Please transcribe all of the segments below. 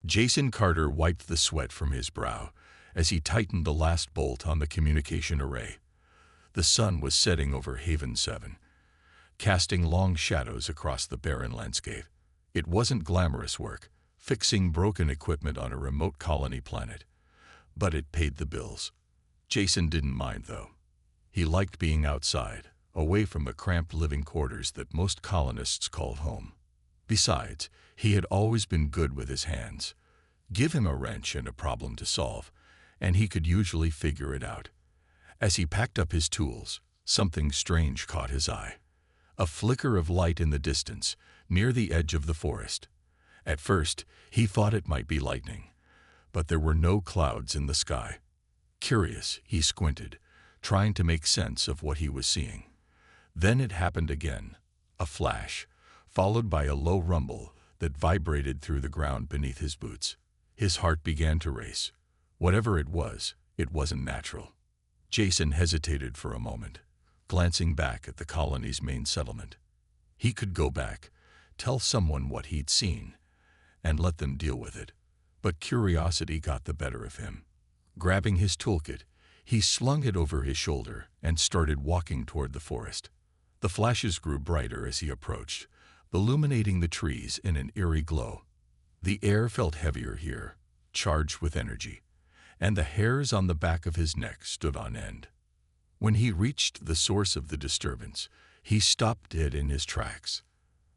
Jason Carter wiped the sweat from his brow as he tightened the last bolt on the communication array. The sun was setting over Haven 7, casting long shadows across the barren landscape. It wasn't glamorous work, fixing broken equipment on a remote colony planet, but it paid the bills. Jason didn't mind, though. He liked being outside, away from the cramped living quarters that most colonists called home. Besides, he had always been good with his hands. Give him a wrench and a problem to solve, and he could usually figure it out. As he packed up his tools, something strange caught his eye. A flicker of light in the distance, near the edge of the forest. At first, he thought it might be lightning, but there were no clouds in the sky. Curious, he squinted, trying to make sense of what he was seeing. Then it happened again, a flash, followed by a low rumble that vibrated through the ground beneath his boots. His heart began to race. Whatever it wasn't natural. Jason hesitated for a moment, glancing back at the colony's main settlement. He could go back, tell someone what he'd seen, and let them deal with it. But curiosity got the better of him. Grabbing his toolkit, he slung it over his shoulder and started walking toward the forest. The flashes grew brighter as he approached, illuminating the trees in an eerie glow. The air felt heavier here, charged with energy, and the hairs on the back of his neck stood on end. When he reached the source of the disturbance, he stopped dead in his tracks.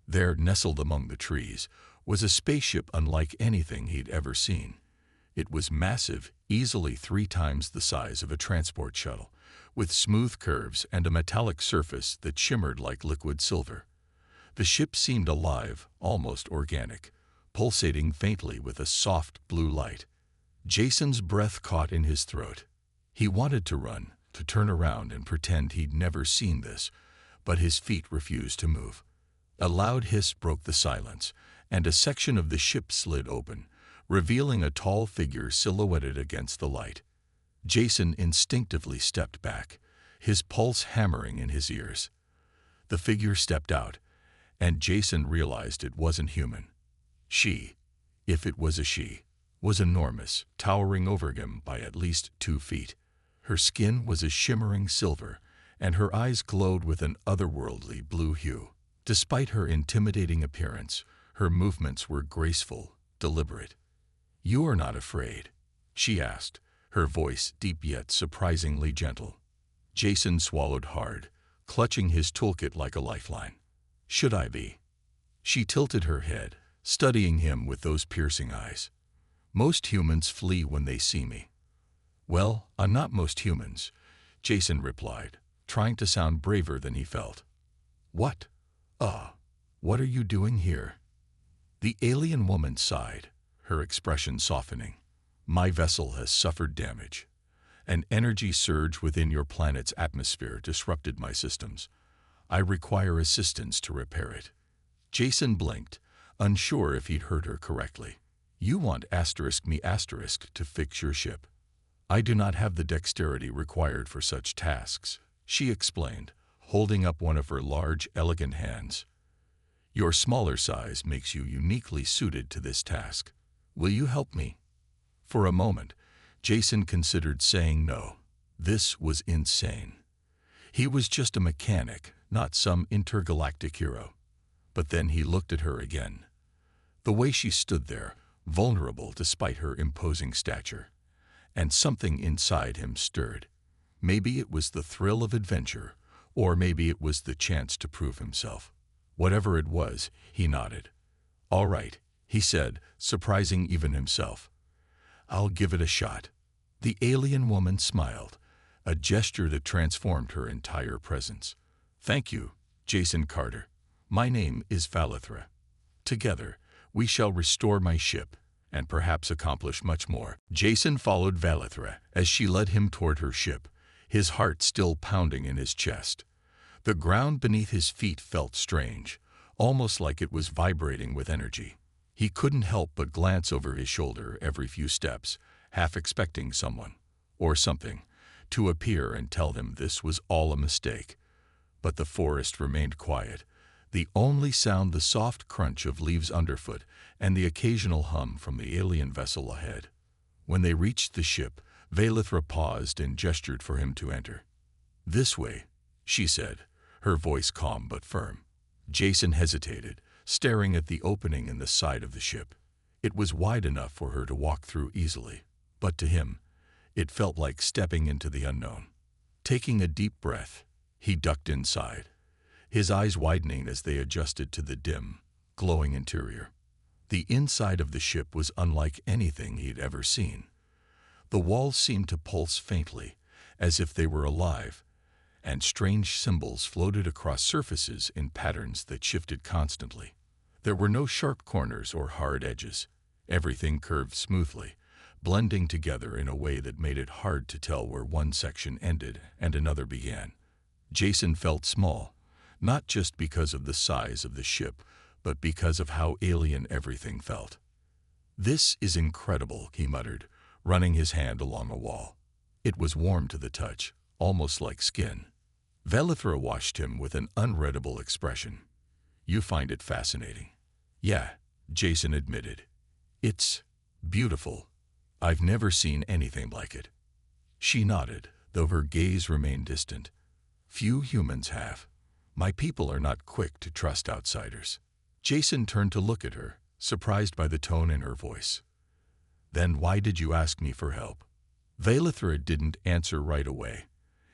There, nestled among the trees, was a spaceship unlike anything he'd ever seen. It was massive, easily 3 times the size of a transport shuttle, with smooth curves and a metallic surface that shimmered like liquid silver. The ship seemed alive, almost organic, pulsating faintly with a soft blue light. Jason's breath caught in his throat. He wanted to run, to turn around and pretend he'd never seen this, but his feet refused to move. A loud hiss broke the silence, and a section of the ship slid open, revealing a tall figure silhouetted against the light. Jason instinctively stepped back, his pulse hammering in his ears. The figure stepped out, and Jason realized it wasn't human. She, if it was a she, was enormous, towering over him by at least 2 feet. Her skin was a shimmering silver, and her eyes glowed with an otherworldly blue hue. Despite her intimidating appearance, her movements were graceful, deliberate. "You are not afraid?" she asked, her voice deep yet surprisingly gentle. Jason swallowed hard, clutching his toolkit like a lifeline. "Should I be?" She tilted her head, studying him with those piercing eyes. "Most humans flee when they see me." "Well, I'm not most humans," Jason replied, trying to sound braver than he felt. "What? What are you doing here?" The alien woman sighed, her expression softening. "My vessel has suffered damage. An energy surge within your planet's atmosphere disrupted my systems. I require assistance to repair it." Jason blinked, unsure if he'd heard her correctly. "You want *me* to fix your ship. I do not have the dexterity required for such tasks," she explained, holding up one of her large, elegant hands. "Your smaller size makes you uniquely suited to this task. Will you help me?" For a moment, Jason considered saying no. This was insane. He was just a mechanic, not some intergalactic hero. But then he looked at her again. The way she stood there, vulnerable despite her imposing stature. And something inside him stirred. Maybe it was the thrill of adventure, or maybe it was the chance to prove himself. Whatever it was, he nodded. "All right," he said, surprising even himself. "I'll give it a shot." The alien woman smiled, a gesture that transformed her entire presence. "Thank you, Jason Carter. My name is Valithra. Together, we shall restore my ship, and perhaps accomplish much more." Jason followed Valithra as she led him toward her ship, his heart still pounding in his chest. The ground beneath his feet felt strange, almost like it was vibrating with energy. He couldn't help but glance over his shoulder every few steps, half expecting someone, or something, to appear and tell him this was all a mistake. But the forest remained quiet, The only sound the soft crunch of leaves underfoot and the occasional hum from the alien vessel ahead. When they reached the ship, Valithra paused and gestured for him to enter. "This way," she said, her voice calm but firm. Jason hesitated, staring at the opening in the side of the ship. It was wide enough for her to walk through easily, but to him, it felt like stepping into the unknown. Taking a deep breath, he ducked inside, his eyes widening as they adjusted to the dim, glowing interior. The inside of the ship was unlike anything he'd ever seen. The walls seemed to pulse faintly, as if they were alive, and strange symbols floated across surfaces in patterns that shifted constantly. There were no sharp corners or hard edges. Everything curved smoothly, blending together in a way that made it hard to tell where one section ended and another began. Jason felt small, not just because of the size of the ship, but because of how alien everything felt. "This is incredible," he muttered, running his hand along a wall. It was warm to the touch, almost like skin. Valithra watched him with an unreadable expression. "You find it fascinating." "Yeah," Jason admitted. "It's beautiful. I've never seen anything like it." She nodded, though her gaze remained distant. "Few humans have. My people are not quick to trust outsiders." Jason turned to look at her, surprised by the tone in her voice. "Then why did you ask me for help?" Valithra didn't answer right away.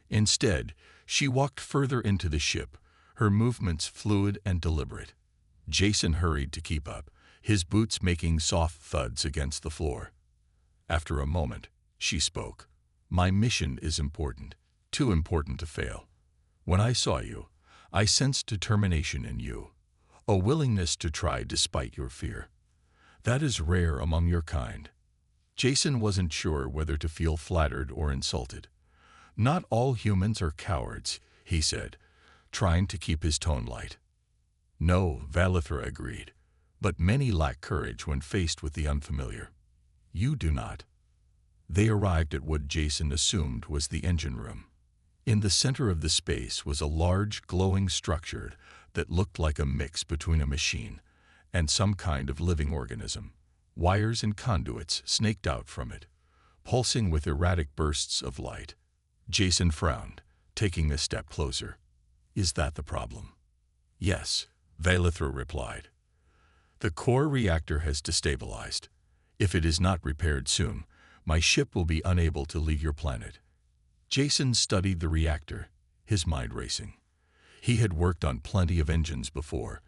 Instead, she walked further into the ship, her movements fluid and deliberate. Jason hurried to keep up, his boots making soft thuds against the floor. After a moment, she spoke. "My mission is important, too important to fail. When I saw you, I sensed determination in you, a willingness to try despite your fear. That is rare among your kind." Jason wasn't sure whether to feel flattered or insulted. "Not all humans are cowards," he said, trying to keep his tone light. "No," Valithra agreed, "but many lack courage when faced with the unfamiliar. You do not." They arrived at what Jason assumed was the engine room. In the center of the space was a large, glowing structure that looked like a mix between a machine and some kind of living organism. Wires and conduits snaked out from it, pulsing with erratic bursts of light. Jason frowned, taking a step closer. "Is that the problem?" "Yes," Valithra replied. "The core reactor has destabilized. If it is not repaired soon, my ship will be unable to leave your planet." Jason studied the reactor, his mind racing. He had worked on plenty of engines before,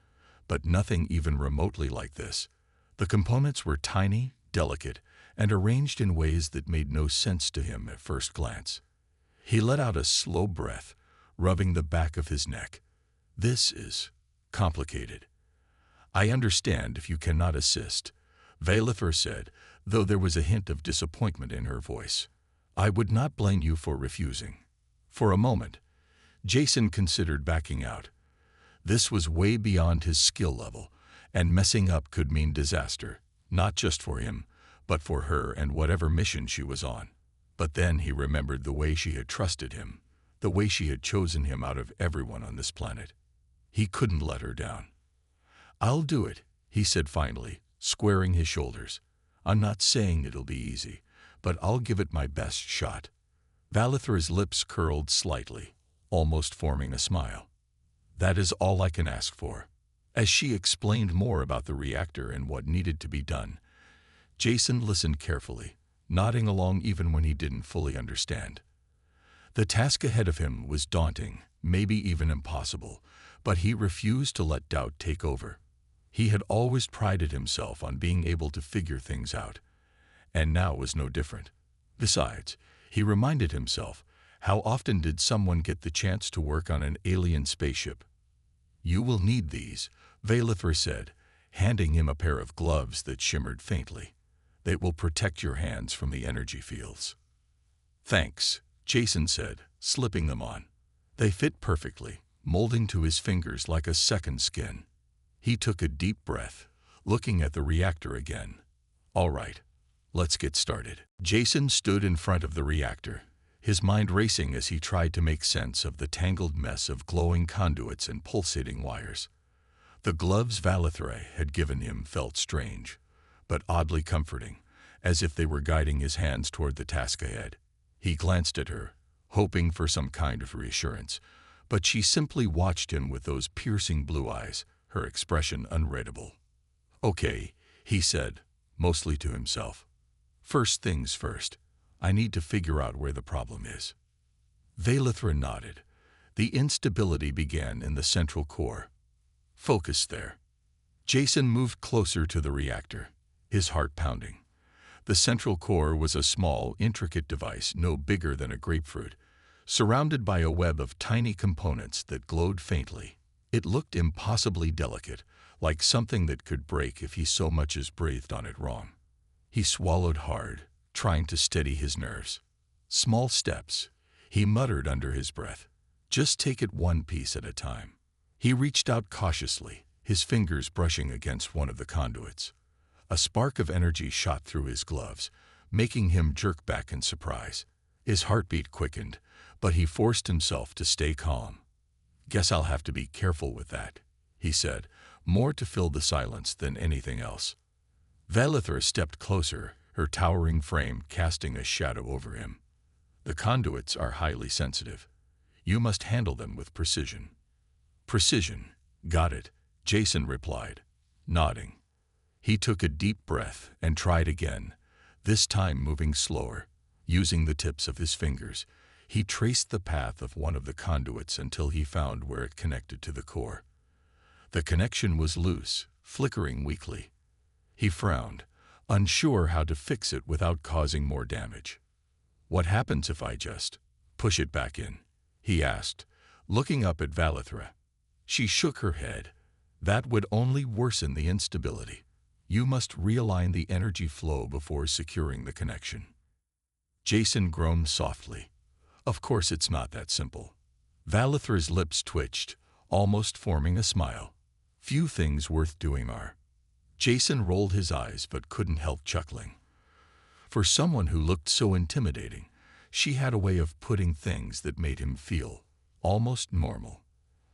but nothing even remotely like this. The components were tiny, delicate, and arranged in ways that made no sense to him at first glance. He let out a slow breath, rubbing the back of his neck. "This is complicated." "I understand if you cannot assist," Valithra said, though there was a hint of disappointment in her voice. "I would not blame you for refusing." For a moment, Jason considered backing out. This was way beyond his skill level, and messing up could mean disaster, not just for him, but for her and whatever mission she was on. But then he remembered the way she had trusted him, the way she had chosen him out of everyone on this planet. He couldn't let her down. "I'll do it," he said finally, squaring his shoulders. "I'm not saying it'll be easy, but I'll give it my best shot." Valithra's lips curled slightly, almost forming a smile. "That is all I can ask for." As she explained more about the reactor and what needed to be done, Jason listened carefully, nodding along even when he didn't fully understand. The task ahead of him was daunting, maybe even impossible, but he refused to let doubt take over. He had always prided himself on being able to figure things out, and now was no different. Besides, he reminded himself, how often did someone get the chance to work on an alien spaceship? "You will need these," Valithra said, handing him a pair of gloves that shimmered faintly. "They will protect your hands from the energy fields." "Thanks," Jason said, slipping them on. They fit perfectly, molding to his fingers like a second skin. He took a deep breath, looking at the reactor again. "All right, let's get started." Jason stood in front of the reactor, his mind racing as he tried to make sense of the tangled mess of glowing conduits and pulsating wires. The gloves Valithrae had given him felt strange, but oddly comforting, as if they were guiding his hands toward the task ahead. He glanced at her, hoping for some kind of reassurance, but she simply watched him with those piercing blue eyes, her expression unreadable. "Okay," he said, mostly to himself. "First things first, I need to figure out where the problem is." Valithra nodded. The instability began in the central core. "Focus there." Jason moved closer to the reactor, his heart pounding. The central core was a small, intricate device no bigger than a grapefruit, surrounded by a web of tiny components that glowed faintly. It looked impossibly delicate, like something that could break if he so much as breathed on it wrong. He swallowed hard, trying to steady his nerves. "Small steps," he muttered under his breath. "Just take it one piece at a time." He reached out cautiously, his fingers brushing against one of the conduits. A spark of energy shot through his gloves, making him jerk back in surprise. His heartbeat quickened, but he forced himself to stay calm. "Guess I'll have to be careful with that," he said, more to fill the silence than anything else. Valithra stepped closer, her towering frame casting a shadow over him. "The conduits are highly sensitive. You must handle them with precision." "Precision. Got it," Jason replied, nodding. He took a deep breath and tried again, this time moving slower. Using the tips of his fingers, he traced the path of one of the conduits until he found where it connected to the core. The connection was loose, flickering weakly. He frowned, unsure how to fix it without causing more damage. "What happens if I just push it back in?" he asked, looking up at Valithra. She shook her head. "That would only worsen the instability. You must realign the energy flow before securing the connection." Jason groaned softly. "Of course it's not that simple." Valithra's lips twitched, almost forming a smile. "Few things worth doing are." Jason rolled his eyes but couldn't help chuckling. For someone who looked so intimidating, she had a way of putting things that made him feel almost normal.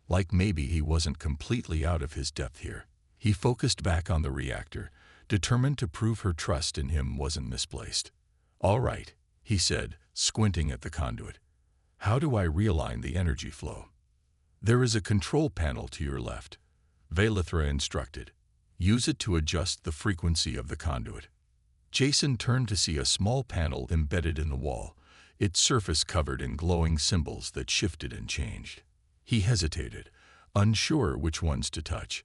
Like maybe he wasn't completely out of his depth here. He focused back on the reactor, determined to prove her trust in him wasn't misplaced. "All right," he said, squinting at the conduit. "How do I realign the energy flow?" "There is a control panel to your left," Valithra instructed. "Use it to adjust the frequency of the conduit." Jason turned to see a small panel embedded in the wall, its surface covered in glowing symbols that shifted and changed. He hesitated, unsure which ones to touch.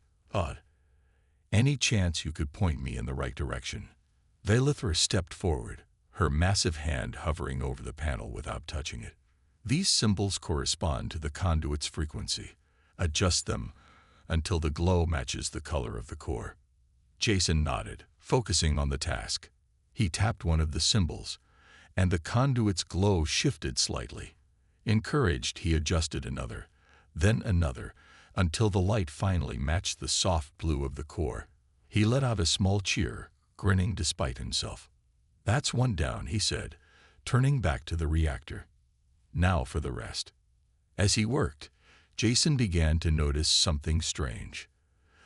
"Any chance you could point me in the right direction?" Valithra stepped forward, her massive hand hovering over the panel without touching it. "These symbols correspond to the conduit's frequency. Adjust them until the glow matches the color of the core." Jason nodded, focusing on the task. He tapped one of the symbols, and the conduit's glow shifted slightly. Encouraged, he adjusted another, then another, until the light finally matched the soft blue of the core. He let out a small cheer, grinning despite himself. "That's one down," he said, turning back to the reactor. "Now for the rest." As he worked, Jason began to notice something strange.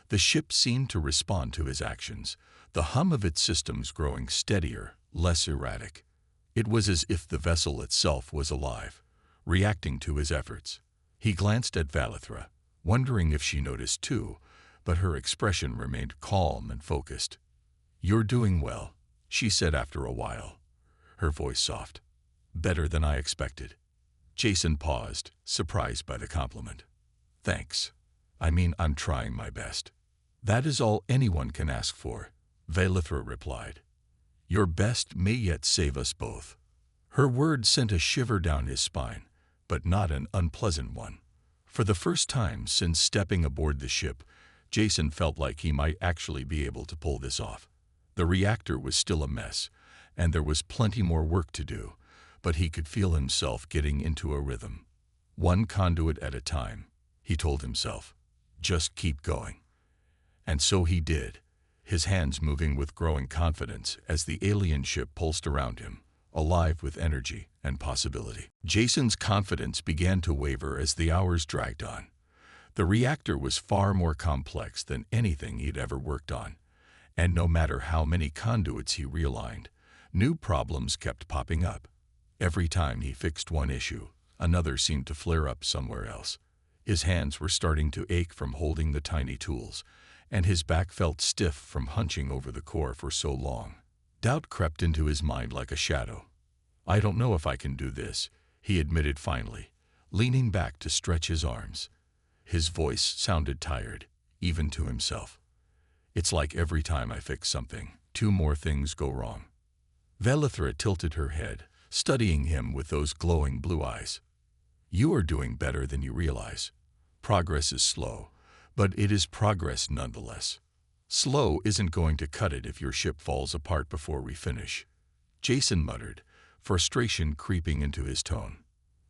The ship seemed to respond to his actions, the hum of its systems growing steadier, less erratic. It was as if the vessel itself was alive, reacting to his efforts. He glanced at Valithra, wondering if she noticed too, but her expression remained calm and focused. "You're doing well," she said after a while, her voice soft. "Better than I expected." Jason paused, surprised by the compliment. "Thanks. I mean, I'm trying my best." "That is all anyone can ask for," Valithra replied. "Your best may yet save us both." Her words sent a shiver down his spine, but not an unpleasant one. For the first time since stepping aboard the ship, Jason felt like he might actually be able to pull this off. The reactor was still a mess, and there was plenty more work to do, but he could feel himself getting into a rhythm. One conduit at a time, he told himself. Just keep going. And so he did, his hands moving with growing confidence as the alien ship pulsed around him, alive with energy and possibility. Jason's confidence began to waver as the hours dragged on. The reactor was far more complex than anything he'd ever worked on, and no matter how many conduits he realigned, new problems kept popping up. Every time he fixed one issue, another seemed to flare up somewhere else. His hands were starting to ache from holding the tiny tools, and his back felt stiff from hunching over the core for so long. Doubt crept into his mind like a shadow. "I don't know if I can do this," he admitted finally, leaning back to stretch his arms. His voice sounded tired, even to himself. "It's like every time I fix something, two more things go wrong." Velithra tilted her head, studying him with those glowing blue eyes. "You are doing better than you realize. Progress is slow, but it is progress nonetheless. Slow isn't going to cut it if your ship falls apart before we finish." Jason muttered, frustration creeping into his tone.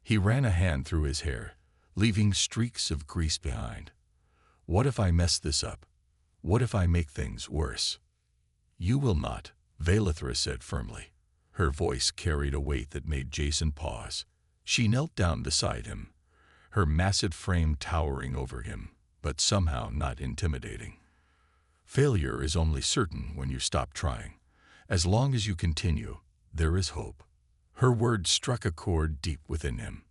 He ran a hand through his hair, leaving streaks of grease behind. "What if I mess this up? What if I make things worse?" "You will not," Velithra said firmly. Her voice carried a weight that made Jason pause. She knelt down beside him, her massive frame towering over him, but somehow not intimidating. "Failure is only certain when you stop trying. As long as you continue, there is hope." Her words struck a chord deep within him.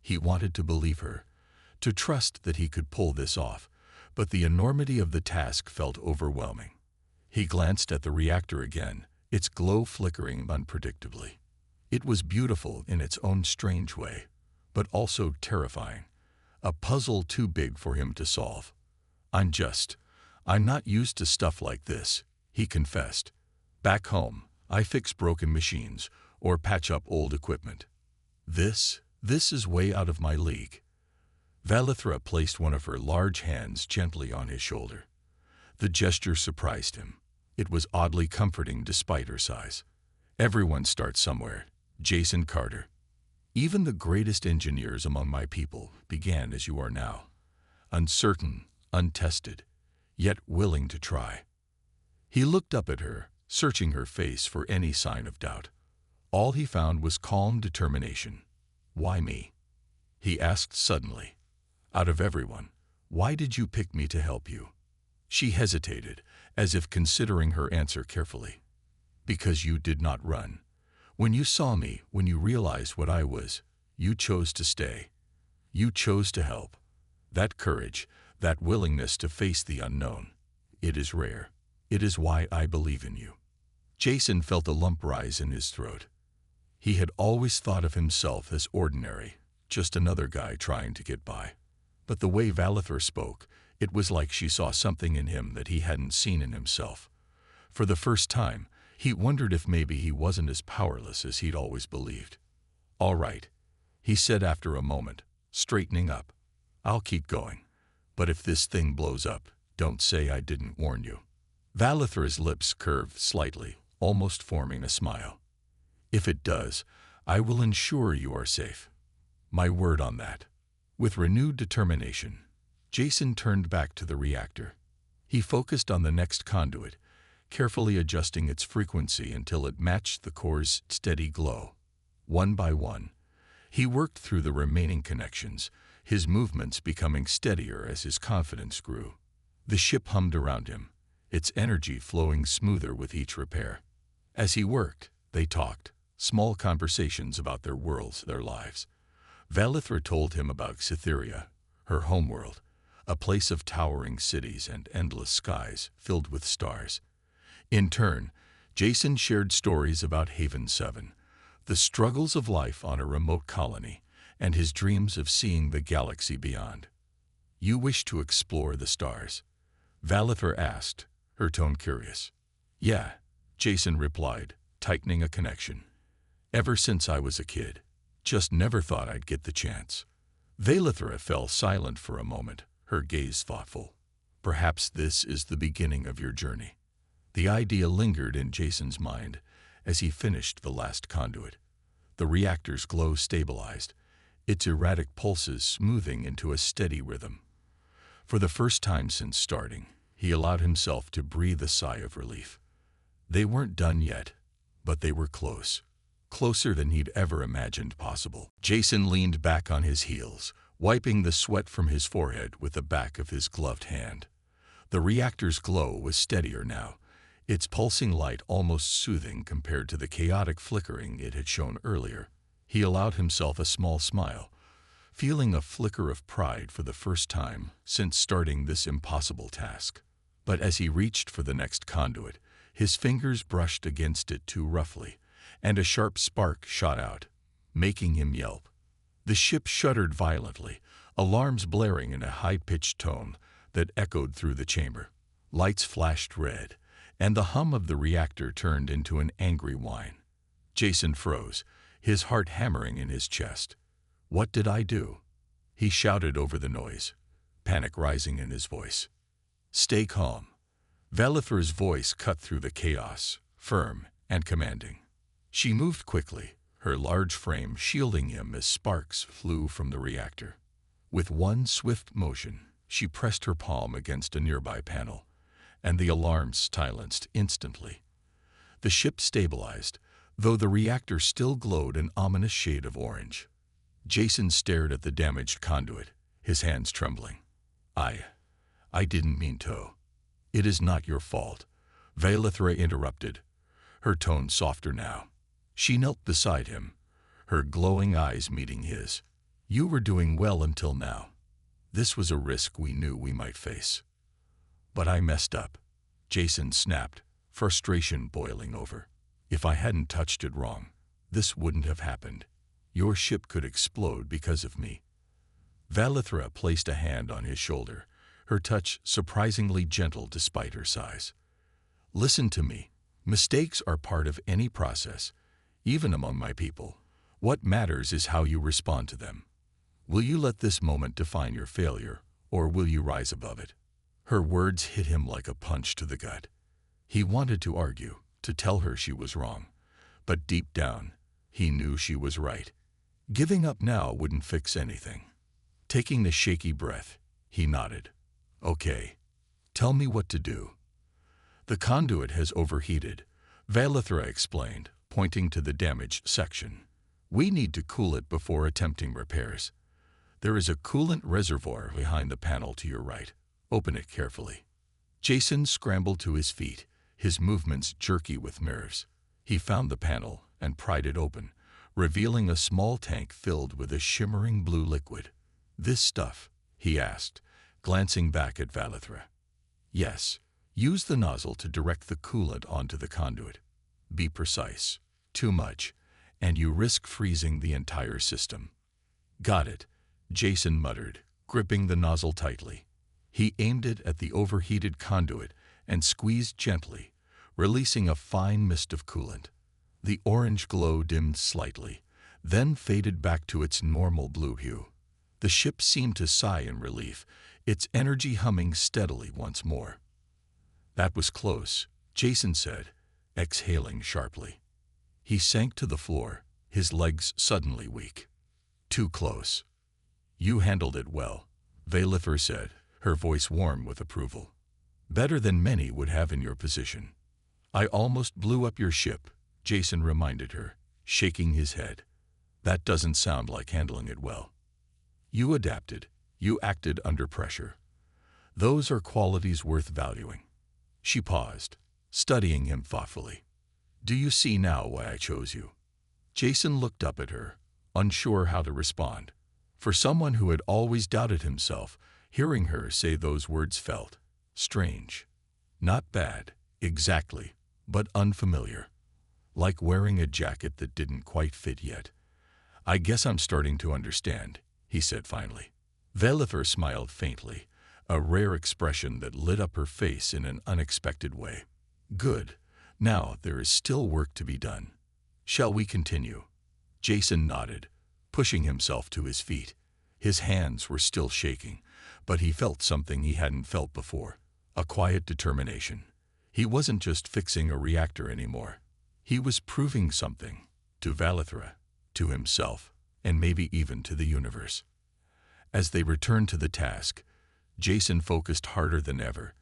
He wanted to believe her, to trust that he could pull this off, but the enormity of the task felt overwhelming. He glanced at the reactor again, its glow flickering unpredictably. It was beautiful in its own strange way, but also terrifying, a puzzle too big for him to solve. I'm not used to stuff like this," he confessed. "Back home, I fix broken machines or patch up old equipment. This is way out of my league." Velithra placed one of her large hands gently on his shoulder. The gesture surprised him. It was oddly comforting despite her size. "Everyone starts somewhere, Jason Carter. Even the greatest engineers among my people began as you are now. Uncertain, untested, yet willing to try." He looked up at her, searching her face for any sign of doubt. All he found was calm determination. "Why me?" he asked suddenly. "Out of everyone, why did you pick me to help you?" She hesitated, as if considering her answer carefully. "Because you did not run. When you saw me, when you realized what I was, you chose to stay. You chose to help. That courage, that willingness to face the unknown, it is rare. It is why I believe in you." Jason felt a lump rise in his throat. He had always thought of himself as ordinary, just another guy trying to get by. But the way Velithra spoke, it was like she saw something in him that he hadn't seen in himself. For the first time, he wondered if maybe he wasn't as powerless as he'd always believed. "All right," he said after a moment, straightening up. "I'll keep going. But if this thing blows up, don't say I didn't warn you." Velithra's lips curved slightly, almost forming a smile. "If it does, I will ensure you are safe. My word on that." With renewed determination, Jason turned back to the reactor. He focused on the next conduit, carefully adjusting its frequency until it matched the core's steady glow. One by one, he worked through the remaining connections, his movements becoming steadier as his confidence grew. The ship hummed around him, its energy flowing smoother with each repair. As he worked, they talked, small conversations about their worlds, their lives. Velithra told him about Cytheria, her homeworld, a place of towering cities and endless skies filled with stars. In turn, Jason shared stories about Haven 7, the struggles of life on a remote colony, and his dreams of seeing the galaxy beyond. "You wish to explore the stars?" Velithra asked, her tone curious. "Yeah," Jason replied, tightening a connection. "Ever since I was a kid. Just never thought I'd get the chance." Velithra fell silent for a moment, her gaze thoughtful. "Perhaps this is the beginning of your journey." The idea lingered in Jason's mind as he finished the last conduit. The reactor's glow stabilized, its erratic pulses smoothing into a steady rhythm. For the first time since starting, he allowed himself to breathe a sigh of relief. They weren't done yet, but they were close. Closer than he'd ever imagined possible. Jason leaned back on his heels, wiping the sweat from his forehead with the back of his gloved hand. The reactor's glow was steadier now, its pulsing light almost soothing compared to the chaotic flickering it had shown earlier. He allowed himself a small smile, feeling a flicker of pride for the first time since starting this impossible task. But as he reached for the next conduit, his fingers brushed against it too roughly, and a sharp spark shot out, making him yelp. The ship shuddered violently, alarms blaring in a high-pitched tone that echoed through the chamber. Lights flashed red, and the hum of the reactor turned into an angry whine. Jason froze, his heart hammering in his chest. "What did I do?" he shouted over the noise, panic rising in his voice. "Stay calm." Valithra's voice cut through the chaos, firm and commanding. She moved quickly, her large frame shielding him as sparks flew from the reactor. With one swift motion, she pressed her palm against a nearby panel, and the alarms silenced instantly. The ship stabilized, though the reactor still glowed an ominous shade of orange. Jason stared at the damaged conduit, his hands trembling. I didn't mean to." "It is not your fault," Valithra interrupted, her tone softer now. She knelt beside him, her glowing eyes meeting his. "You were doing well until now. This was a risk we knew we might face." "But I messed up," Jason snapped, frustration boiling over. "If I hadn't touched it wrong, this wouldn't have happened. Your ship could explode because of me." Valithra placed a hand on his shoulder, her touch surprisingly gentle despite her size. "Listen to me. Mistakes are part of any process, even among my people. What matters is how you respond to them. Will you let this moment define your failure, or will you rise above it?" Her words hit him like a punch to the gut. He wanted to argue, to tell her she was wrong, but deep down, he knew she was right. Giving up now wouldn't fix anything. Taking a shaky breath, he nodded. "Okay, tell me what to do." "The conduit has overheated," Valithra explained, pointing to the damaged section. "We need to cool it before attempting repairs. There is a coolant reservoir behind the panel to your right. Open it carefully." Jason scrambled to his feet, his movements jerky with nerves. He found the panel and pried it open, revealing a small tank filled with a shimmering blue liquid. "This stuff?" he asked, glancing back at Valithra. "Yes. Use the nozzle to direct the coolant onto the conduit. Be precise. Too much, and you risk freezing the entire system." "Got it," Jason muttered, gripping the nozzle tightly. He aimed it at the overheated conduit and squeezed gently, releasing a fine mist of coolant. The orange glow dimmed slightly, then faded back to its normal blue hue. The ship seemed to sigh in relief, its energy humming steadily once more. "That was close," Jason said, exhaling sharply. He sank to the floor, his legs suddenly weak. "Too close." "You handled it well," Valithra said, her voice warm with approval. "Better than many would have in your position." "I almost blew up your ship," Jason reminded her, shaking his head. "That doesn't sound like handling it well." "You adapted. You acted under pressure. Those are qualities worth valuing." She paused, studying him thoughtfully. "Do you see now why I chose you?" Jason looked up at her, unsure how to respond. For someone who had always doubted himself, hearing her say those words felt strange. Not bad, exactly, but unfamiliar. Like wearing a jacket that didn't quite fit yet. "I guess I'm starting to understand," he said finally. Valithra smiled faintly, a rare expression that lit up her face in an unexpected way. "Good. Now there is still work to be done. Shall we continue?" Jason nodded, pushing himself to his feet. His hands were still shaking, but he felt something he hadn't felt before, a quiet determination. He wasn't just fixing a reactor anymore. He was proving something, to Valithra, to himself, and maybe even to the universe. As they returned to the task, Jason focused harder than ever,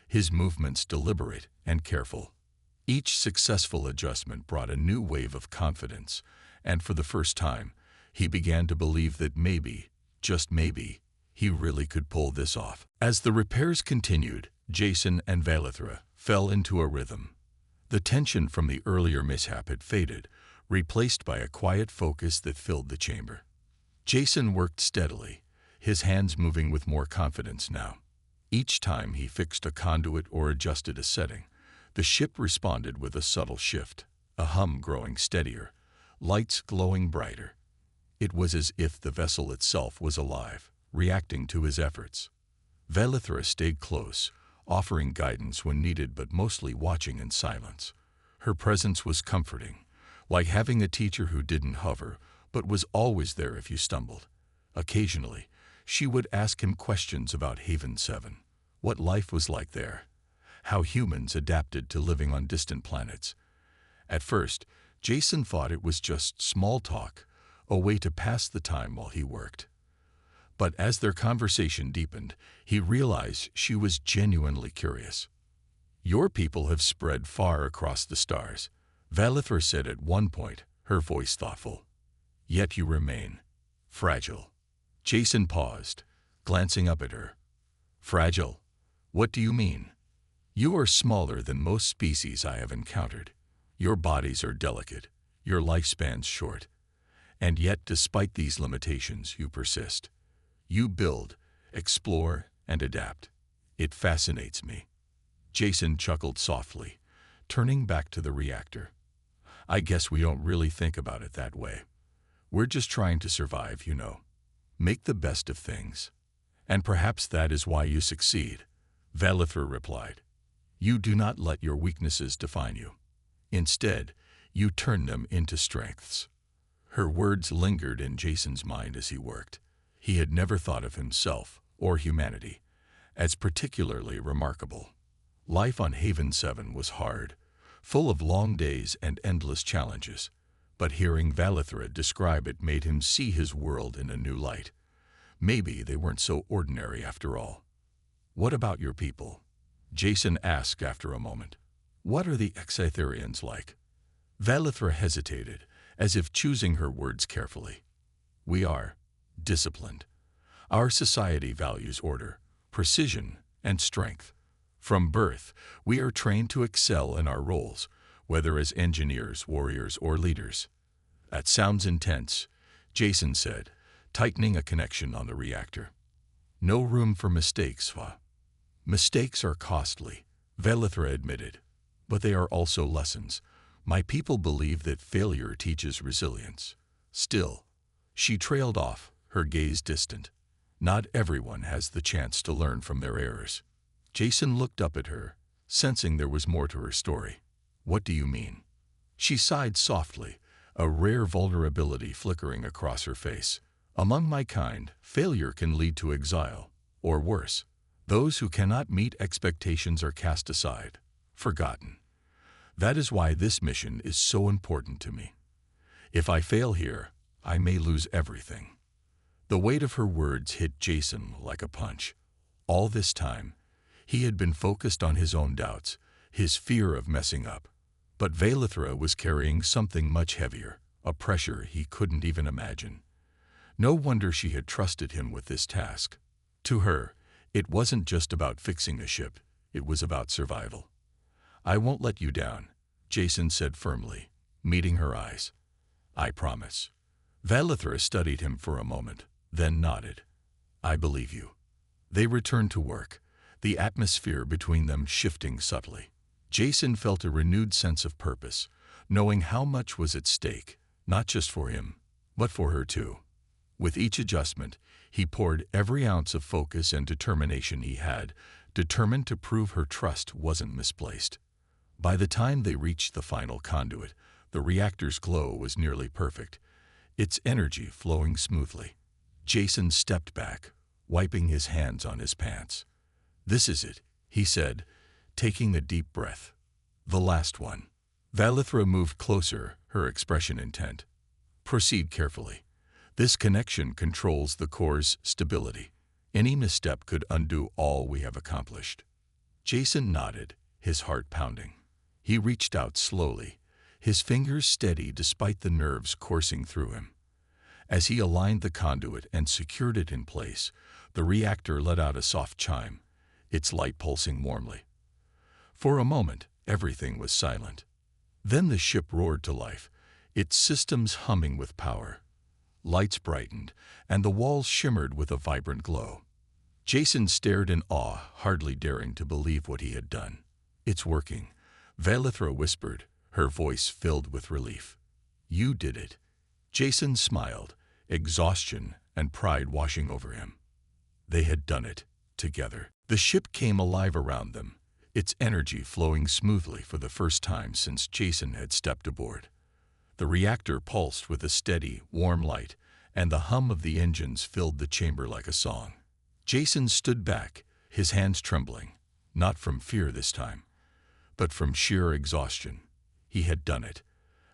his movements deliberate and careful. Each successful adjustment brought a new wave of confidence, and for the first time, he began to believe that maybe, just maybe, he really could pull this off. As the repairs continued, Jason and Valithra fell into a rhythm. The tension from the earlier mishap had faded, replaced by a quiet focus that filled the chamber. Jason worked steadily, his hands moving with more confidence now. Each time he fixed a conduit or adjusted a setting, the ship responded with a subtle shift, a hum growing steadier, lights glowing brighter. It was as if the vessel itself was alive, reacting to his efforts. Valithra stayed close, offering guidance when needed but mostly watching in silence. Her presence was comforting, like having a teacher who didn't hover but was always there if you stumbled. Occasionally, she would ask him questions about Haven 7, what life was like there, how humans adapted to living on distant planets. At first, Jason thought it was just small talk, a way to pass the time while he worked. But as their conversation deepened, he realized she was genuinely curious. "Your people have spread far across the stars," Valithra said at one point, her voice thoughtful. "Yet you remain fragile." Jason paused, glancing up at her. "Fragile? What do you mean?" "You are smaller than most species I have encountered. Your bodies are delicate, your lifespans short. And yet, despite these limitations, you persist. You build, explore, and adapt. It fascinates me." Jason chuckled softly, turning back to the reactor. "I guess we don't really think about it that way. We're just trying to survive, you know. Make the best of things. And perhaps that is why you succeed," Valithra replied. "You do not let your weaknesses define you. Instead, you turn them into strengths." Her words lingered in Jason's mind as he worked. He had never thought of himself, or humanity, as particularly remarkable. Life on Haven 7 was hard, full of long days and endless challenges, but hearing Valithra describe it made him see his world in a new light. Maybe they weren't so ordinary after all. "What about your people?" Jason asked after a moment. "What are the Exitherians like?" Valithra hesitated, as if choosing her words carefully. "We are disciplined. Our society values order, precision, and strength. From birth, we are trained to excel in our roles, whether as engineers, warriors, or leaders." "That sounds intense," Jason said, tightening a connection on the reactor. "No room for mistakes, Va." "Mistakes are costly," Valithra admitted, "but they are also lessons. My people believe that failure teaches resilience." Still, she trailed off, her gaze distant. Not everyone has the chance to learn from their errors. Jason looked up at her, sensing there was more to her story. "What do you mean?" She sighed softly, a rare vulnerability flickering across her face. "Among my kind, failure can lead to exile, or worse. Those who cannot meet expectations are cast aside, forgotten. That is why this mission is so important to me. If I fail here, I may lose everything." The weight of her words hit Jason like a punch. All this time, he had been focused on his own doubts, his fear of messing up. But Valithra was carrying something much heavier, a pressure he couldn't even imagine. No wonder she had trusted him with this task. To her, it wasn't just about fixing a ship, it was about survival. "I won't let you down," Jason said firmly, meeting her eyes. "I promise." Valithra studied him for a moment, then nodded. "I believe you." They returned to work, the atmosphere between them shifting subtly. Jason felt a renewed sense of purpose, knowing how much was at stake, not just for him, but for her too. With each adjustment, he poured every ounce of focus and determination he had, determined to prove her trust wasn't misplaced. By the time they reached the final conduit, the reactor's glow was nearly perfect, its energy flowing smoothly. Jason stepped back, wiping his hands on his pants. "This is it," he said, taking a deep breath. "The last one." Valithra moved closer, her expression intent. "Proceed carefully. This connection controls the core's stability. Any misstep could undo all we have accomplished." Jason nodded, his heart pounding. He reached out slowly, his fingers steady despite the nerves coursing through him. As he aligned the conduit and secured it in place, the reactor let out a soft chime, its light pulsing warmly. For a moment, everything was silent. Then the ship roared to life, its systems humming with power. Lights brightened, and the walls shimmered with a vibrant glow. Jason stared in awe, hardly daring to believe what he had done. "It's working," Valithra whispered, her voice filled with relief. "You did it." Jason smiled, exhaustion and pride washing over him. They had done it, together. The ship came alive around them, its energy flowing smoothly for the first time since Jason had stepped aboard. The reactor pulsed with a steady, warm light, and the hum of the engines filled the chamber like a song. Jason stood back, his hands trembling, not from fear this time, but from sheer exhaustion. He had done it.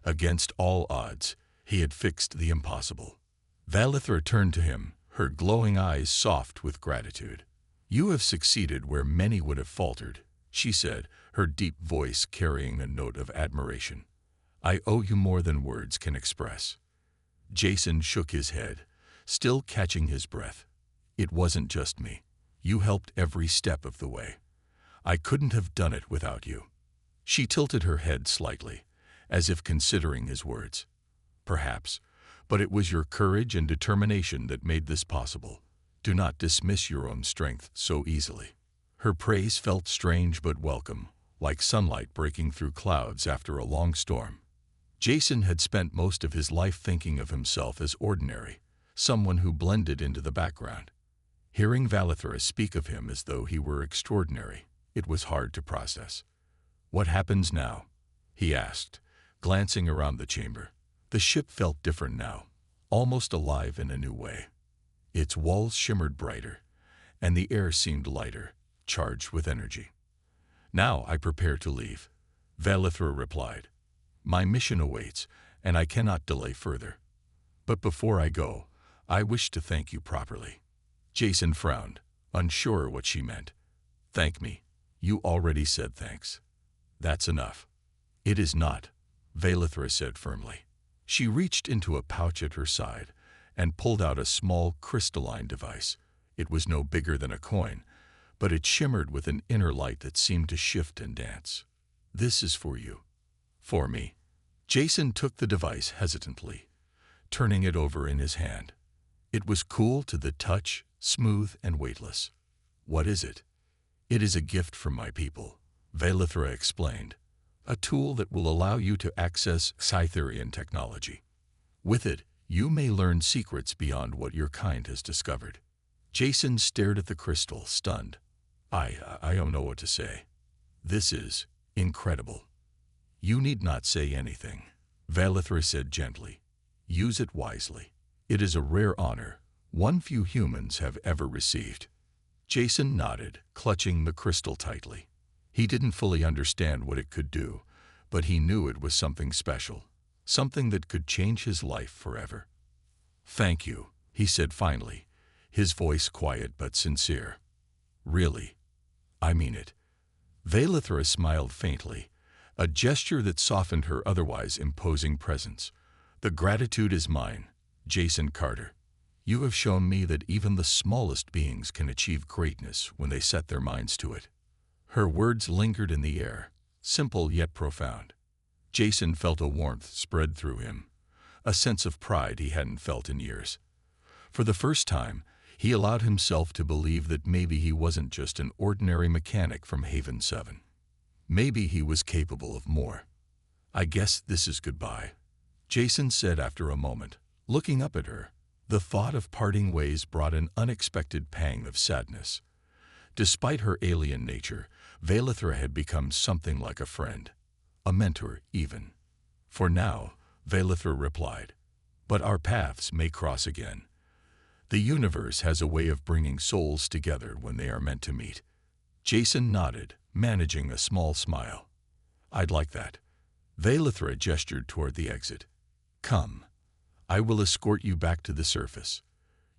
Against all odds, he had fixed the impossible. Valithra turned to him, her glowing eyes soft with gratitude. "You have succeeded where many would have faltered," she said, her deep voice carrying a note of admiration. "I owe you more than words can express." Jason shook his head, still catching his breath. "It wasn't just me. You helped every step of the way. I couldn't have done it without you." She tilted her head slightly, as if considering his words. "Perhaps, but it was your courage and determination that made this possible. Do not dismiss your own strength so easily." Her praise felt strange but welcome, like sunlight breaking through clouds after a long storm. Jason had spent most of his life thinking of himself as ordinary, someone who blended into the background. Hearing Valithra speak of him as though he were extraordinary, it was hard to process. "What happens now?" he asked, glancing around the chamber. The ship felt different now, almost alive in a new way. Its walls shimmered brighter, and the air seemed lighter, charged with energy. "Now I prepare to leave," Valithra replied. "My mission awaits, and I cannot delay further. But before I go, I wish to thank you properly." Jason frowned, unsure what she meant. "Thank me. You already said thanks. That's enough." "It is not," Valithra said firmly. She reached into a pouch at her side and pulled out a small crystalline device. It was no bigger than a coin, but it shimmered with an inner light that seemed to shift and dance. "This is for you." "For me?" Jason took the device hesitantly, turning it over in his hand. It was cool to the touch, smooth and weightless. "What is it?" "It is a gift from my people," Valithra explained. "A tool that will allow you to access Scytherian technology. With it, you may learn secrets beyond what your kind has discovered." Jason stared at the crystal, stunned. I don't know what to say. This is incredible." "You need not say anything," Valithra said gently. "Use it wisely. It is a rare honor, one few humans have ever received." Jason nodded, clutching the crystal tightly. He didn't fully understand what it could do, but he knew it was something special, something that could change his life forever. "Thank you," he said finally, his voice quiet but sincere. "Really, I mean it." Valithra smiled faintly, a gesture that softened her otherwise imposing presence. "The gratitude is mine, Jason Carter. You have shown me that even the smallest beings can achieve greatness when they set their minds to it." Her words lingered in the air, simple yet profound. Jason felt a warmth spread through him, a sense of pride he hadn't felt in years. For the first time, he allowed himself to believe that maybe he wasn't just an ordinary mechanic from Haven 7. Maybe he was capable of more. "I guess this is goodbye," Jason said after a moment, looking up at her. The thought of parting ways brought an unexpected pang of sadness. Despite her alien nature, Valithra had become something like a friend, a mentor even. "For now," Valithra replied, "but our paths may cross again. The universe has a way of bringing souls together when they are meant to meet." Jason nodded, managing a small smile. "I'd like that." Valithra gestured toward the exit. "Come. I will escort you back to the surface.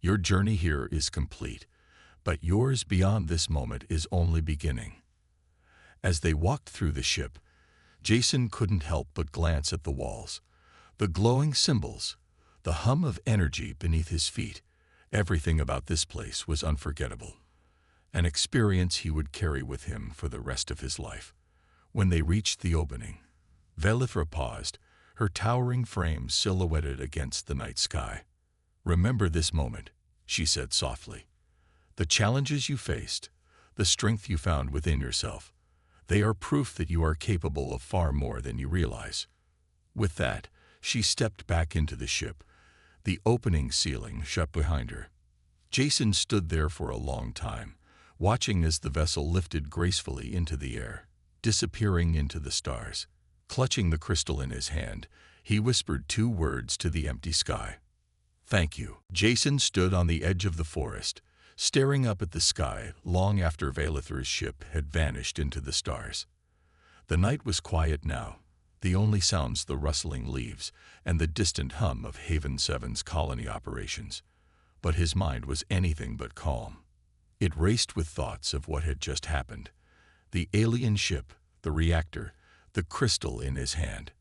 Your journey here is complete, but yours beyond this moment is only beginning." As they walked through the ship, Jason couldn't help but glance at the walls, the glowing symbols, the hum of energy beneath his feet. Everything about this place was unforgettable, an experience he would carry with him for the rest of his life. When they reached the opening, Velithra paused, her towering frame silhouetted against the night sky. "Remember this moment," she said softly. "The challenges you faced, the strength you found within yourself, they are proof that you are capable of far more than you realize." With that, she stepped back into the ship, the opening ceiling shut behind her. Jason stood there for a long time, watching as the vessel lifted gracefully into the air, disappearing into the stars. Clutching the crystal in his hand, he whispered 2 words to the empty sky. "Thank you." Jason stood on the edge of the forest, staring up at the sky long after Velithra's ship had vanished into the stars. The night was quiet now, the only sounds the rustling leaves and the distant hum of Haven 7's colony operations. But his mind was anything but calm. It raced with thoughts of what had just happened. The alien ship, the reactor, the crystal in his hand.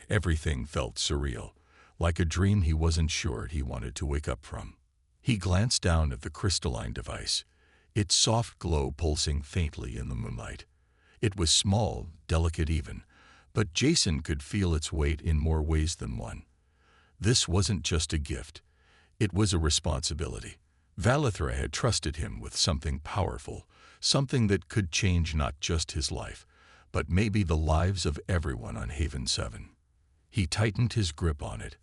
Everything felt surreal, like a dream he wasn't sure he wanted to wake up from. He glanced down at the crystalline device, its soft glow pulsing faintly in the moonlight. It was small, delicate even, but Jason could feel its weight in more ways than one. This wasn't just a gift, it was a responsibility. Velithra had trusted him with something powerful, something that could change not just his life, but maybe the lives of everyone on Haven 7. He tightened his grip on it,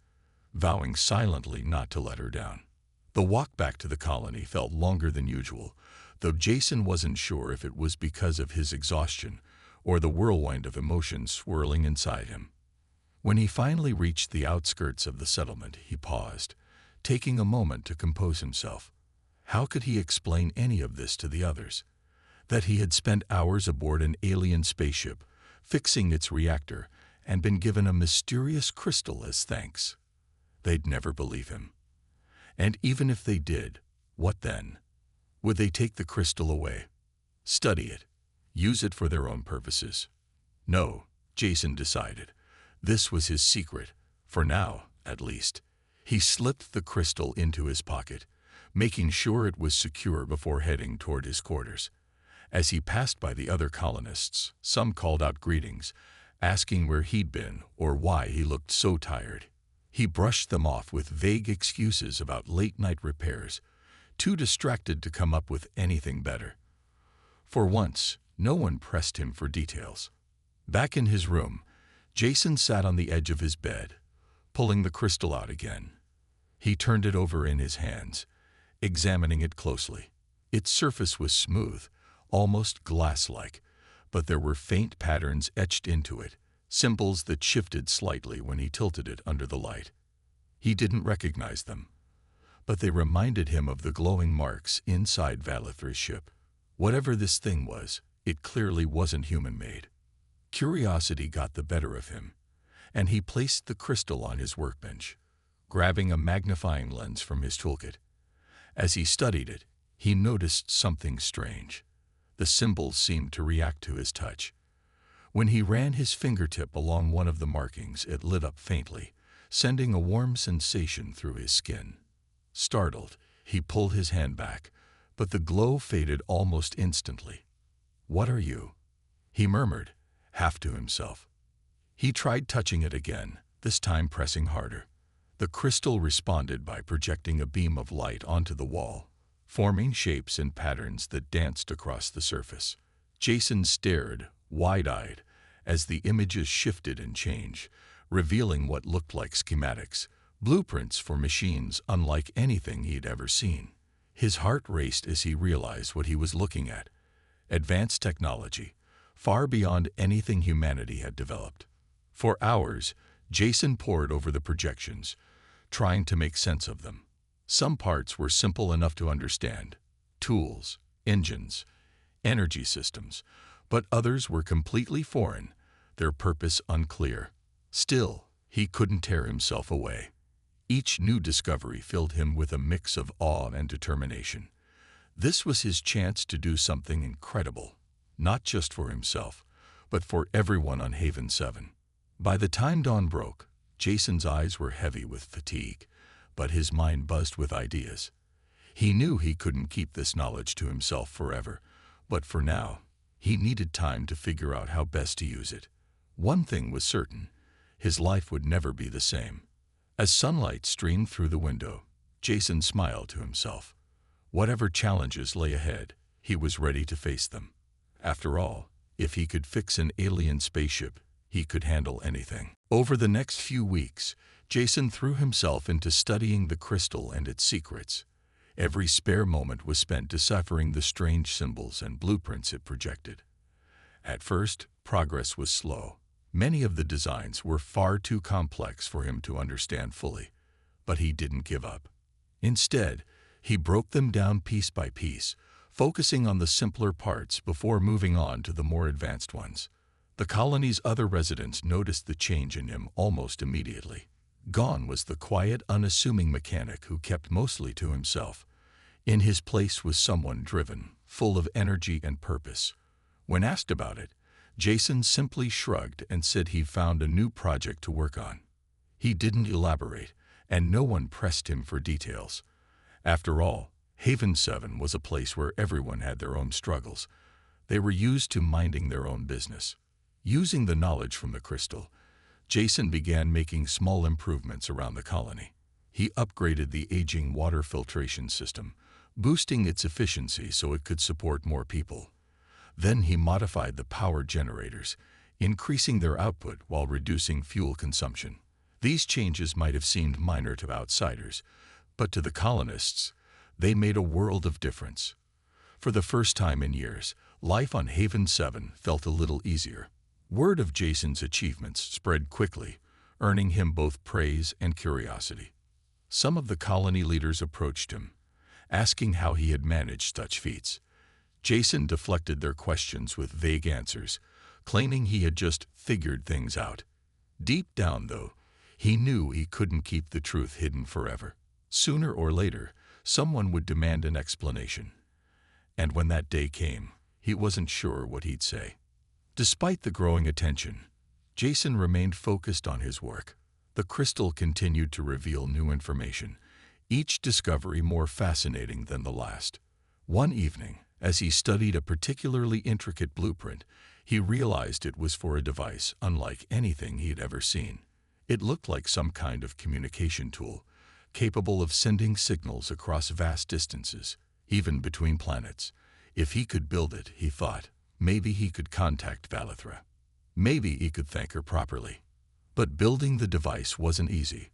vowing silently not to let her down. The walk back to the colony felt longer than usual, though Jason wasn't sure if it was because of his exhaustion or the whirlwind of emotions swirling inside him. When he finally reached the outskirts of the settlement, he paused, taking a moment to compose himself. How could he explain any of this to the others? That he had spent hours aboard an alien spaceship, fixing its reactor, and been given a mysterious crystal as thanks. They'd never believe him. And even if they did, what then? Would they take the crystal away? Study it? Use it for their own purposes? No, Jason decided. This was his secret, for now, at least. He slipped the crystal into his pocket, making sure it was secure before heading toward his quarters. As he passed by the other colonists, some called out greetings, asking where he'd been or why he looked so tired. He brushed them off with vague excuses about late-night repairs, too distracted to come up with anything better. For once, no one pressed him for details. Back in his room, Jason sat on the edge of his bed, pulling the crystal out again. He turned it over in his hands, examining it closely. Its surface was smooth, almost glass-like, but there were faint patterns etched into it, symbols that shifted slightly when he tilted it under the light. He didn't recognize them, but they reminded him of the glowing marks inside Velithra's ship. Whatever this thing was, it clearly wasn't human-made. Curiosity got the better of him, and he placed the crystal on his workbench, grabbing a magnifying lens from his toolkit. As he studied it, he noticed something strange. The symbols seemed to react to his touch. When he ran his fingertip along one of the markings, it lit up faintly, sending a warm sensation through his skin. Startled, he pulled his hand back, but the glow faded almost instantly. "What are you?" he murmured, half to himself. He tried touching it again, this time pressing harder. The crystal responded by projecting a beam of light onto the wall, forming shapes and patterns that danced across the surface. Jason stared, wide-eyed, as the images shifted and changed, revealing what looked like schematics, blueprints for machines unlike anything he'd ever seen. His heart raced as he realized what he was looking at. Advanced technology, far beyond anything humanity had developed. For hours, Jason pored over the projections, trying to make sense of them. Some parts were simple enough to understand: tools, engines, energy systems, but others were completely foreign, their purpose unclear. Still, he couldn't tear himself away. Each new discovery filled him with a mix of awe and determination. This was his chance to do something incredible, not just for himself, but for everyone on Haven 7. By the time dawn broke, Jason's eyes were heavy with fatigue, but his mind buzzed with ideas. He knew he couldn't keep this knowledge to himself forever, but for now, he needed time to figure out how best to use it. One thing was certain: his life would never be the same. As sunlight streamed through the window, Jason smiled to himself. Whatever challenges lay ahead, he was ready to face them. After all, if he could fix an alien spaceship, he could handle anything. Over the next few weeks, Jason threw himself into studying the crystal and its secrets. Every spare moment was spent deciphering the strange symbols and blueprints it projected. At first, progress was slow. Many of the designs were far too complex for him to understand fully, but he didn't give up. Instead, he broke them down piece by piece, focusing on the simpler parts before moving on to the more advanced ones. The colony's other residents noticed the change in him almost immediately. Gone was the quiet, unassuming mechanic who kept mostly to himself. In his place was someone driven, full of energy and purpose. When asked about it, Jason simply shrugged and said he'd found a new project to work on. He didn't elaborate, and no one pressed him for details. After all, Haven 7 was a place where everyone had their own struggles. They were used to minding their own business. Using the knowledge from the crystal, Jason began making small improvements around the colony. He upgraded the aging water filtration system, boosting its efficiency so it could support more people. Then he modified the power generators, increasing their output while reducing fuel consumption. These changes might have seemed minor to outsiders, but to the colonists, they made a world of difference. For the first time in years, life on Haven 7 felt a little easier. Word of Jason's achievements spread quickly, earning him both praise and curiosity. Some of the colony leaders approached him, asking how he had managed such feats. Jason deflected their questions with vague answers, claiming he had just figured things out. Deep down, though, he knew he couldn't keep the truth hidden forever. Sooner or later, someone would demand an explanation. And when that day came, he wasn't sure what he'd say. Despite the growing attention, Jason remained focused on his work. The crystal continued to reveal new information, each discovery more fascinating than the last. One evening, as he studied a particularly intricate blueprint, he realized it was for a device unlike anything he'd ever seen. It looked like some kind of communication tool, capable of sending signals across vast distances, even between planets. If he could build it, he thought, maybe he could contact Valithra. Maybe he could thank her properly. But building the device wasn't easy.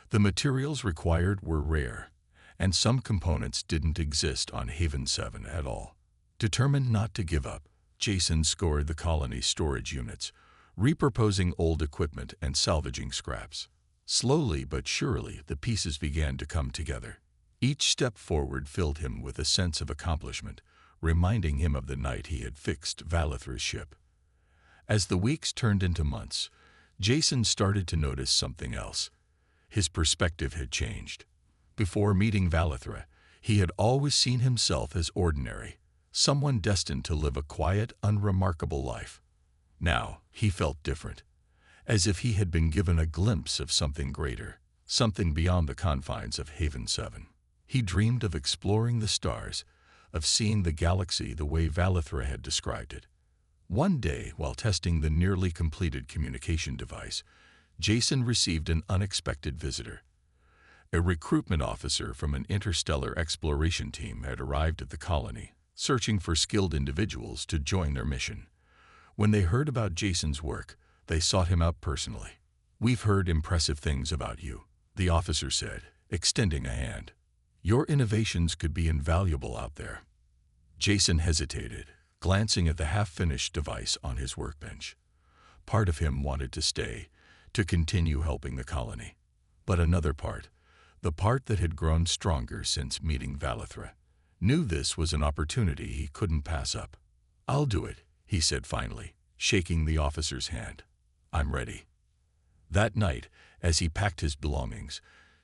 The materials required were rare, and some components didn't exist on Haven 7 at all. Determined not to give up, Jason scoured the colony's storage units, repurposing old equipment and salvaging scraps. Slowly but surely, the pieces began to come together. Each step forward filled him with a sense of accomplishment, reminding him of the night he had fixed Valithra's ship. As the weeks turned into months, Jason started to notice something else. His perspective had changed. Before meeting Valithra, he had always seen himself as ordinary, someone destined to live a quiet, unremarkable life. Now, he felt different, as if he had been given a glimpse of something greater, something beyond the confines of Haven 7. He dreamed of exploring the stars, of seeing the galaxy the way Valithra had described it. One day, while testing the nearly completed communication device, Jason received an unexpected visitor. A recruitment officer from an interstellar exploration team had arrived at the colony, searching for skilled individuals to join their mission. When they heard about Jason's work, they sought him out personally. "We've heard impressive things about you," the officer said, extending a hand. "Your innovations could be invaluable out there." Jason hesitated, glancing at the half-finished device on his workbench. Part of him wanted to stay, to continue helping the colony. But another part, the part that had grown stronger since meeting Valithra, knew this was an opportunity he couldn't pass up. "I'll do it," he said finally, shaking the officer's hand. "I'm ready." That night, as he packed his belongings,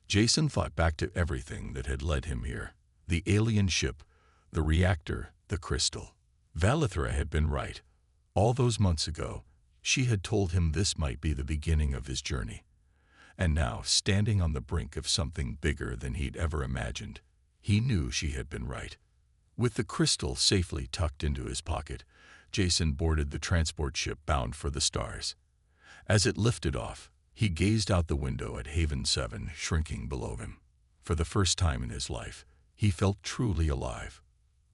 Jason thought back to everything that had led him here. The alien ship, the reactor, the crystal. Valithra had been right. All those months ago, she had told him this might be the beginning of his journey. And now, standing on the brink of something bigger than he'd ever imagined, he knew she had been right. With the crystal safely tucked into his pocket, Jason boarded the transport ship bound for the stars. As it lifted off, he gazed out the window at Haven 7 shrinking below him. For the first time in his life, he felt truly alive.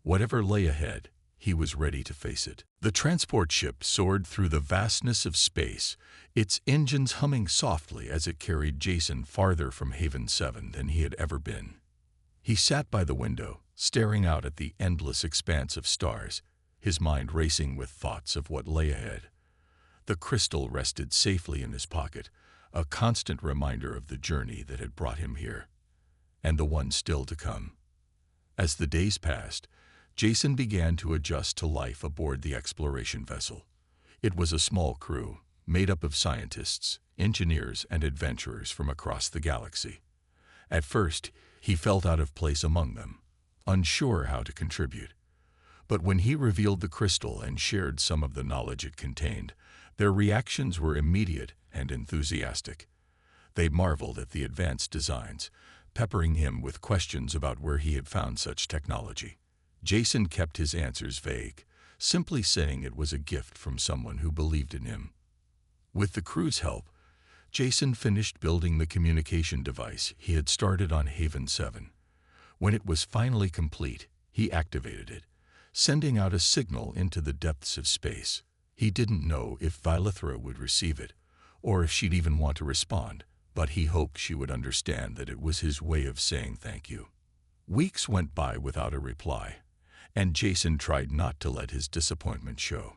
Whatever lay ahead, he was ready to face it. The transport ship soared through the vastness of space, its engines humming softly as it carried Jason farther from Haven 7 than he had ever been. He sat by the window, staring out at the endless expanse of stars, his mind racing with thoughts of what lay ahead. The crystal rested safely in his pocket, a constant reminder of the journey that had brought him here, and the one still to come. As the days passed, Jason began to adjust to life aboard the exploration vessel. It was a small crew, made up of scientists, engineers, and adventurers from across the galaxy. At first, he felt out of place among them, unsure how to contribute. But when he revealed the crystal and shared some of the knowledge it contained, their reactions were immediate and enthusiastic. They marveled at the advanced designs, peppering him with questions about where he had found such technology. Jason kept his answers vague, simply saying it was a gift from someone who believed in him. With the crew's help, Jason finished building the communication device he had started on Haven 7. When it was finally complete, he activated it, sending out a signal into the depths of space. He didn't know if Vylithra would receive it, or if she'd even want to respond, but he hoped she would understand that it was his way of saying thank you. Weeks went by without a reply, and Jason tried not to let his disappointment show.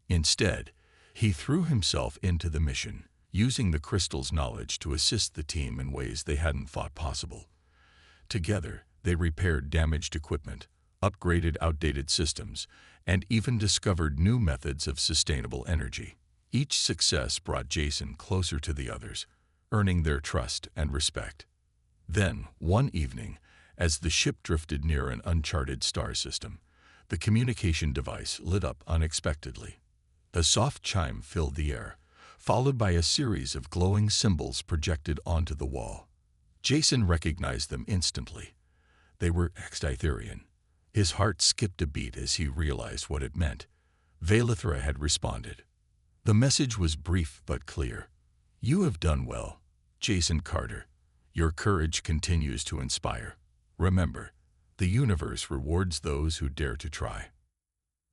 Instead, he threw himself into the mission, using the crystal's knowledge to assist the team in ways they hadn't thought possible. Together, they repaired damaged equipment, upgraded outdated systems, and even discovered new methods of sustainable energy. Each success brought Jason closer to the others, earning their trust and respect. Then, one evening, as the ship drifted near an uncharted star system, the communication device lit up unexpectedly. A soft chime filled the air, followed by a series of glowing symbols projected onto the wall. Jason recognized them instantly. They were Extitherian. His heart skipped a beat as he realized what it meant. Vylithra had responded. The message was brief but clear. "You have done well, Jason Carter. Your courage continues to inspire. Remember, the universe rewards those who dare to try."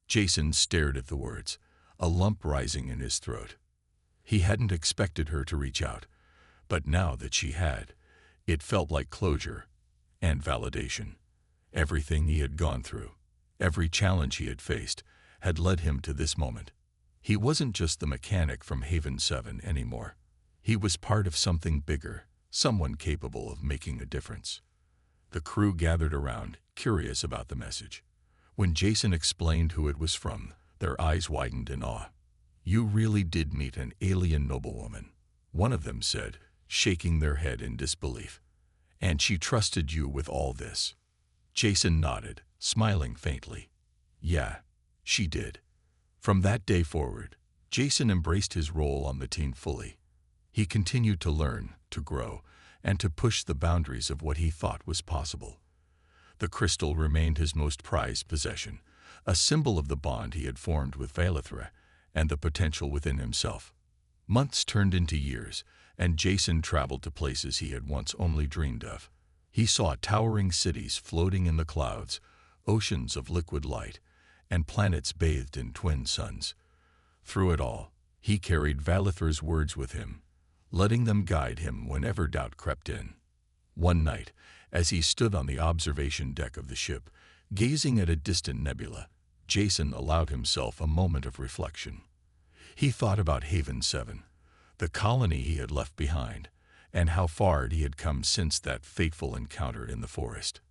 Jason stared at the words, a lump rising in his throat. He hadn't expected her to reach out, but now that she had, it felt like closure and validation. Everything he had gone through, every challenge he had faced, had led him to this moment. He wasn't just the mechanic from Haven 7 anymore. He was part of something bigger, someone capable of making a difference. The crew gathered around, curious about the message. When Jason explained who it was from, their eyes widened in awe. "You really did meet an alien noblewoman," one of them said, shaking their head in disbelief. "And she trusted you with all this." Jason nodded, smiling faintly. "Yeah, she did." From that day forward, Jason embraced his role on the team fully. He continued to learn, to grow, and to push the boundaries of what he thought was possible. The crystal remained his most prized possession, a symbol of the bond he had formed with Vylithra and the potential within himself. Months turned into years, and Jason traveled to places he had once only dreamed of. He saw towering cities floating in the clouds, oceans of liquid light, and planets bathed in twin suns. Through it all, he carried Vylithra's words with him, letting them guide him whenever doubt crept in. One night, as he stood on the observation deck of the ship, gazing at a distant nebula, Jason allowed himself a moment of reflection. He thought about Haven 7, the colony he had left behind, and how far he had come since that fateful encounter in the forest.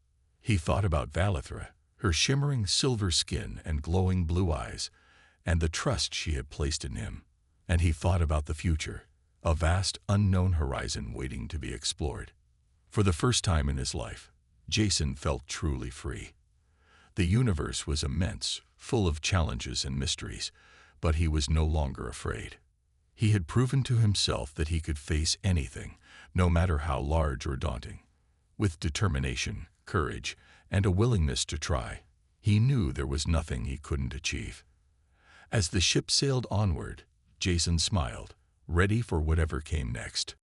He thought about Vylithra, her shimmering silver skin and glowing blue eyes, and the trust she had placed in him. And he thought about the future, a vast, unknown horizon waiting to be explored. For the first time in his life, Jason felt truly free. The universe was immense, full of challenges and mysteries, but he was no longer afraid. He had proven to himself that he could face anything, no matter how large or daunting. With determination, courage, and a willingness to try, he knew there was nothing he couldn't achieve. As the ship sailed onward, Jason smiled, ready for whatever came next.